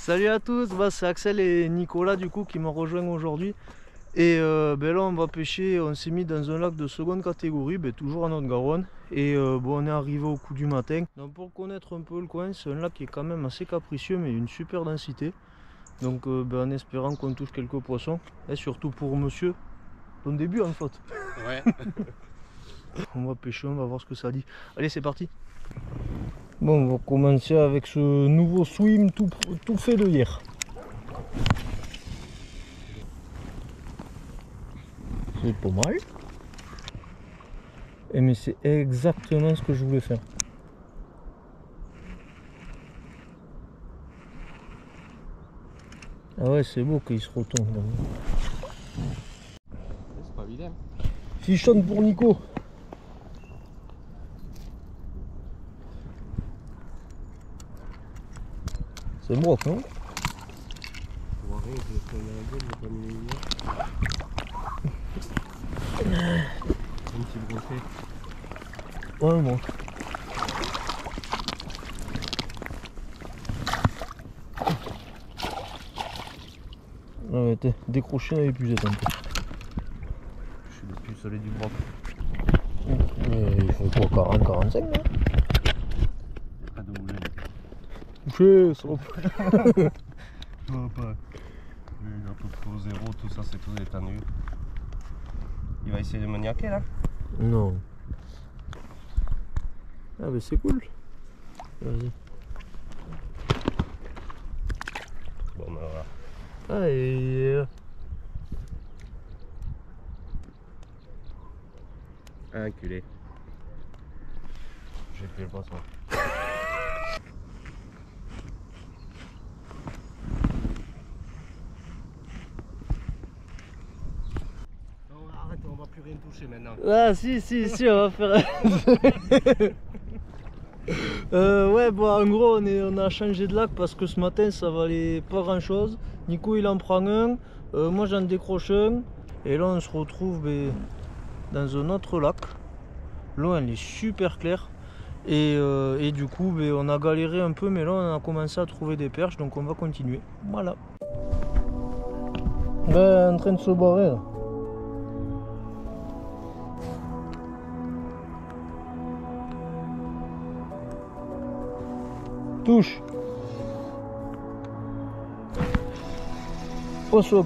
Salut à tous, c'est Axel et Nicolas du coup qui m'ont rejoint aujourd'hui. Et là on va pêcher, on s'est mis dans un lac de seconde catégorie, toujours en Haute-Garonne. Et on est arrivé au coup du matin. Donc pour connaître un peu le coin, c'est un lac qui est quand même assez capricieux mais une super densité. Donc en espérant qu'on touche quelques poissons. Et surtout pour monsieur, ton début en faute. Ouais. On va pêcher, on va voir ce que ça dit. Allez, c'est parti. Bon, on va commencer avec ce nouveau swim tout fait de hier. C'est pas mal. Et mais c'est exactement ce que je voulais faire. Ah ouais, c'est beau qu'il se retourne. C'est pas évident. Fichonne pour Nico. C'est moi, non? Un petit brochet. Ouais, moi. Ah ouais, t'es décroché dans les pucettes un peu. Je suis le plus solide du broc. Il faut quoi, 40-45 là? Pas de bouger. Touché, ça va. Non, pas. Il a tout au zéro, tout ça c'est tout détendu. Il va essayer de me niaquer là? Non. Ah bah c'est cool. Vas-y. Bon ben voilà. Ah et... Enculé. J'ai fait le poisson. Non, arrête, on va plus rien toucher maintenant. Ah si, on va faire... ouais, en gros on a changé de lac parce que ce matin ça valait pas grand chose. Nico il en prend un, moi j'en décroche un. Et là on se retrouve dans un autre lac. L'eau elle est super claire. Et du coup on a galéré un peu, mais là on a commencé à trouver des perches, donc on va continuer. Voilà. En train de se barrer là. Touche. Poisson.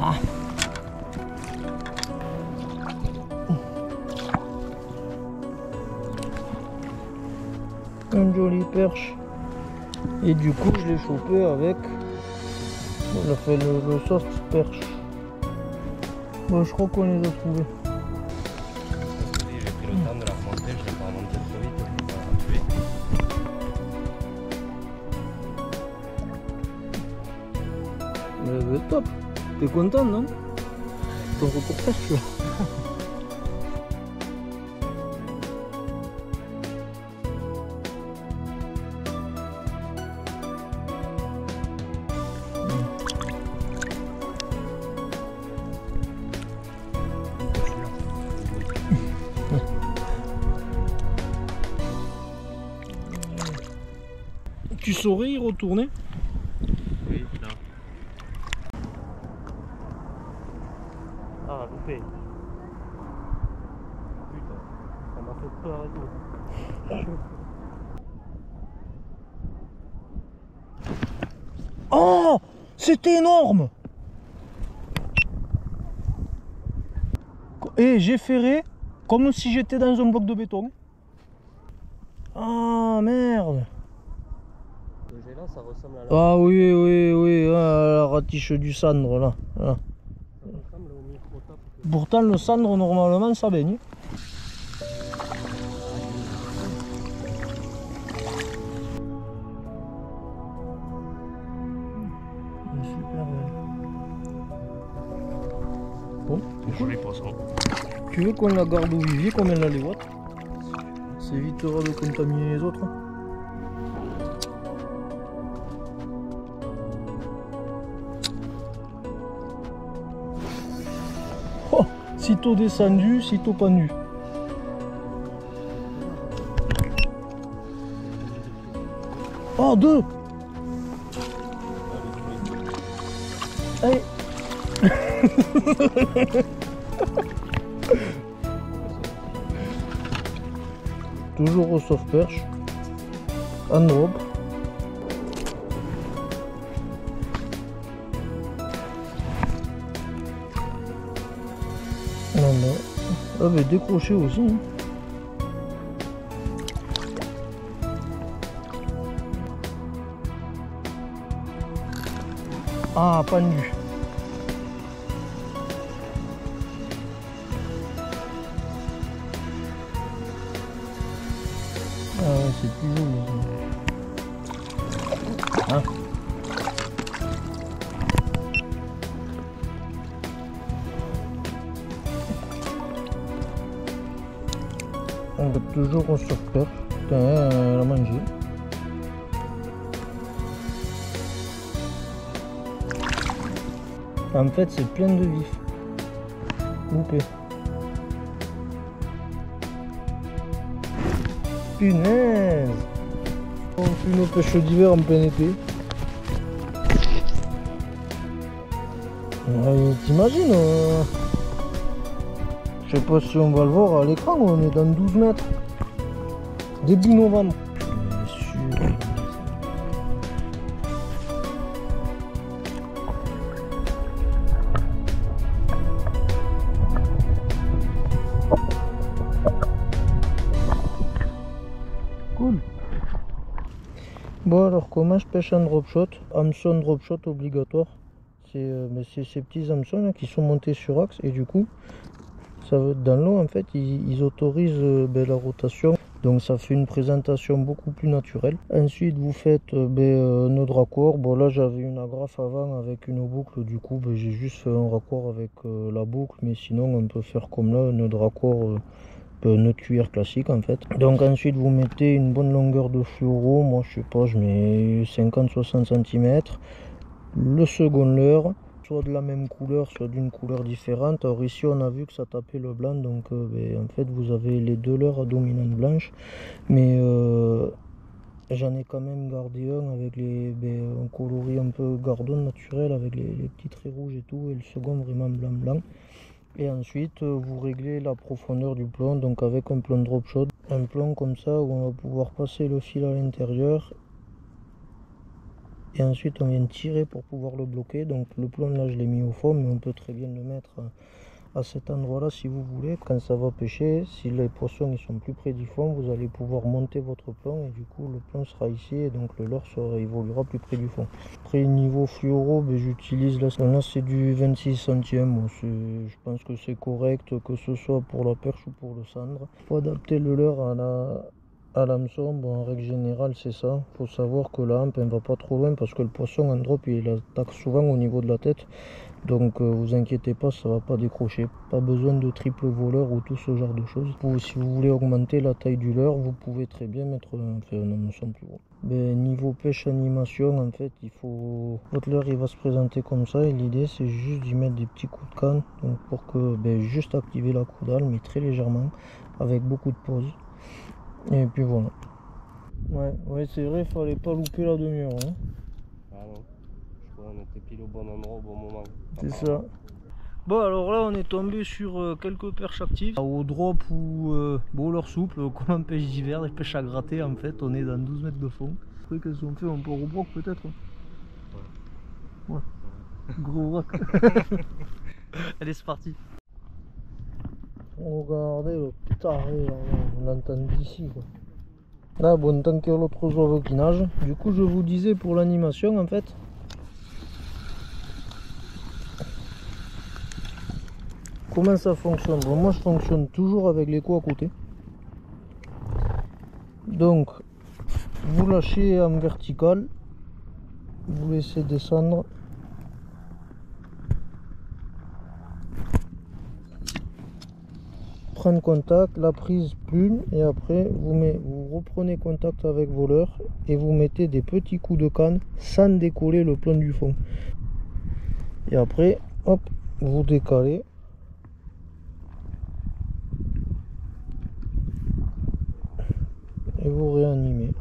Ah. Une jolie perche. Et du coup je l'ai chopé avec, on a fait le sauce perche. Bon, je crois qu'on les a trouvés. J'ai pris le temps de la remonter, je l'ai pas remonté trop vite pour la tuer. Top. T'es content, non? Ton reportage, tu vois. Tu saurais y retourner? Oui, là. Ah, loupé. Putain, ça m'a fait peur et tout. Oh! C'était énorme! Et j'ai ferré comme si j'étais dans un bloc de béton. Ah merde! Le gélant, ça ressemble à la... Ah oui, la ratiche du cendre là. Voilà. Ça ressemble au micro-top. Pourtant le cendre normalement ça baigne. Super belle. Bon, c'est cool. Joli poisson. Tu veux qu'on la garde au vivier comme elle a les watts? Ça évitera de contaminer les autres. sitôt descendu, sitôt pendu. Oh, 2. Allez. Toujours au soft perche. Un drop. Non, non. Ah, mais décroché aussi. Hein. Ah, pendu. Ah ouais, c'est plus joli. Hein. On va toujours au surfer. Putain, elle a mangé. En fait, c'est plein de vif. Loupé. Punaise! On fait une pêche d'hiver en plein été. T'imagines? Je sais pas si on va le voir à l'écran, on est dans 12 mètres. Début novembre. Cool. Bon alors comment je pêche en drop shot? Hameçon drop shot obligatoire. C'est ces petits hameçons là, qui sont montés sur axe et du coup ça veut dans l'eau en fait ils autorisent la rotation, donc ça fait une présentation beaucoup plus naturelle. Ensuite vous faites notre raccord. Bon là j'avais une agrafe avant avec une boucle, du coup j'ai juste fait un raccord avec la boucle, mais sinon on peut faire comme là, notre raccord notre cuillère classique en fait. Donc ensuite vous mettez une bonne longueur de fluoro, moi je sais pas, je mets 50-60 cm. Le second leurre, soit de la même couleur, soit d'une couleur différente. Alors ici on a vu que ça tapait le blanc, donc en fait vous avez les deux leurres à dominante blanche, mais j'en ai quand même gardé un avec un coloris un peu gardon naturel avec les petits traits rouges et tout, et le second vraiment blanc. Et ensuite vous réglez la profondeur du plomb, donc avec un plomb drop shot, un plomb comme ça où on va pouvoir passer le fil à l'intérieur. Et ensuite on vient tirer pour pouvoir le bloquer. Donc le plomb là je l'ai mis au fond, mais on peut très bien le mettre à cet endroit là si vous voulez. Quand ça va pêcher, si les poissons ils sont plus près du fond, vous allez pouvoir monter votre plomb et du coup le plomb sera ici et donc le leurre évoluera plus près du fond. Après niveau fluoro, j'utilise là c'est du 26 centièmes. Bon, je pense que c'est correct, que ce soit pour la perche ou pour le cendre. Il faut adapter le leurre à l'hameçon. Bon, en règle générale c'est ça. Faut savoir que la hampe elle va pas trop loin parce que le poisson en drop il attaque souvent au niveau de la tête, donc vous inquiétez pas, ça va pas décrocher. Pas besoin de triple voleur ou tout ce genre de choses. Si vous voulez augmenter la taille du leurre, vous pouvez très bien mettre un hameçon plus gros. Niveau pêche animation, en fait votre leurre il va se présenter comme ça, et l'idée c'est juste d'y mettre des petits coups de canne, donc pour que juste activer la caudale, mais très légèrement avec beaucoup de pause. Et puis voilà. Ouais, c'est vrai, fallait pas louper la demi-heure. Hein. Ah non, je crois qu'on était pile au bon endroit au bon moment. C'est ça. Bon, alors là, on est tombé sur quelques perches actives. Au drop ou leurre souple, comme en pêche d'hiver, des pêches à gratter en fait. On est dans 12 mètres de fond. Après, qu'est-ce qu'on fait? On peut au broc peut-être? Ouais. Gros broc. Allez, c'est parti. Regardez le taré, on l'entend d'ici quoi. Là bon, tant que l'autre oiseau qui nage. Du coup je vous disais pour l'animation en fait. Comment ça fonctionne? Bon, moi je fonctionne toujours avec l'écho à côté. Donc vous lâchez en vertical. Vous laissez descendre. Prendre contact, la prise plune, et après vous reprenez contact avec vos leurres et vous mettez des petits coups de canne sans décoller le plomb du fond. Et après, hop, vous décalez et vous réanimez.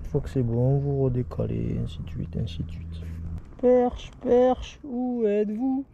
Une fois que c'est bon, vous redécalez, ainsi de suite, ainsi de suite. Perche, perche, où êtes-vous?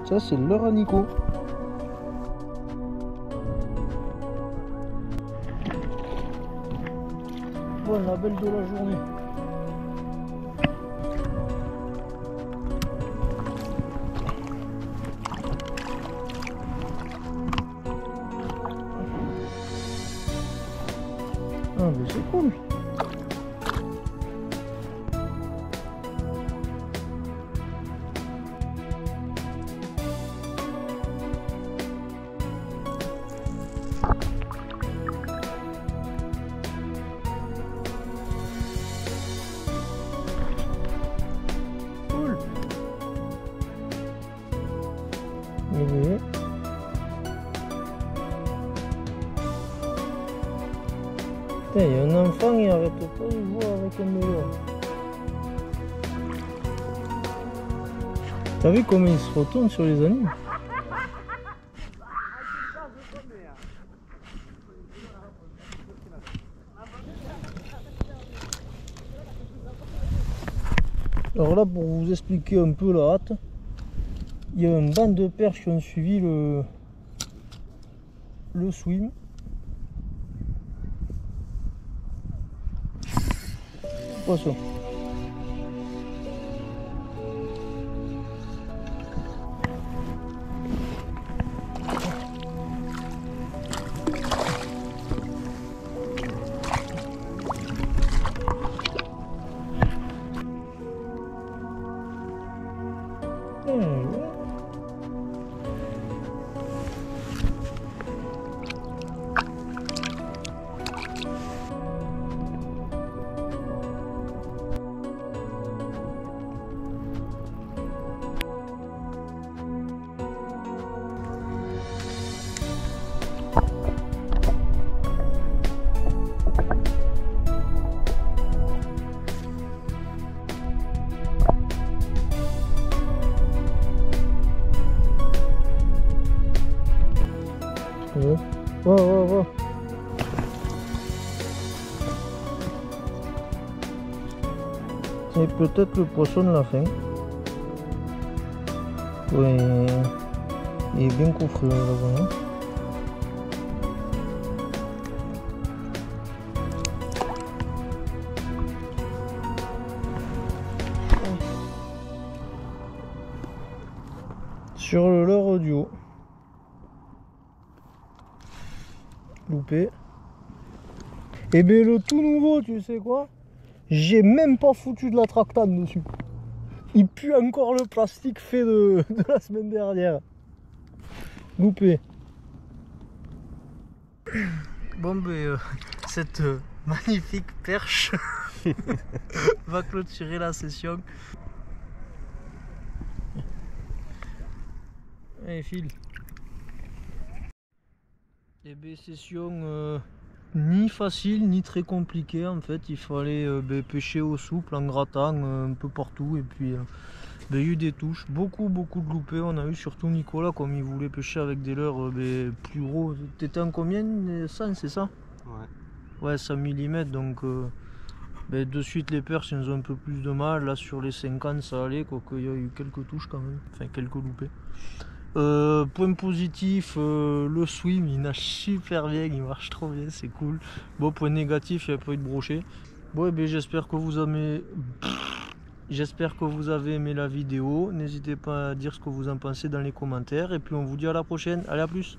Ça, c'est l'heure à Nico. Bon, la belle de la journée. Ah, mais c'est cool. Oui. Il y a un enfant, il arrête pas de jouer avec un melon. T'as vu comment il se retourne sur les animaux? Alors là, pour vous expliquer un peu la hâte, il y a une bande de perches qui ont suivi le swim. Poisson. Ouais. C'est peut-être le poisson de la fin. Ouais, il est bien coffré là-bas. Sur le leurre audio. Loupé. Et bien le tout nouveau, tu sais quoi? J'ai même pas foutu de la tractane dessus. Il pue encore le plastique fait de la semaine dernière. Loupé. Bon ben cette magnifique perche va clôturer la session. Allez, file. Et bien session ni facile ni très compliquée en fait. Il fallait pêcher au souple en grattant un peu partout et puis il y a eu des touches, beaucoup de loupés. On a eu surtout Nicolas comme il voulait pêcher avec des leurres plus gros. T'étais en combien? 100, c'est ça? Ouais, 100 mm, donc de suite les perches ils ont un peu plus de mal. Là sur les 50 ça allait, quoique il y a eu quelques touches quand même, enfin quelques loupés. Point positif, le swim il nage super bien, il marche trop bien, c'est cool. Bon, point négatif, il n'y a pas eu de brochet. Bon, et bien j'espère que vous avez aimé la vidéo. N'hésitez pas à dire ce que vous en pensez dans les commentaires et puis on vous dit à la prochaine. Allez, à plus.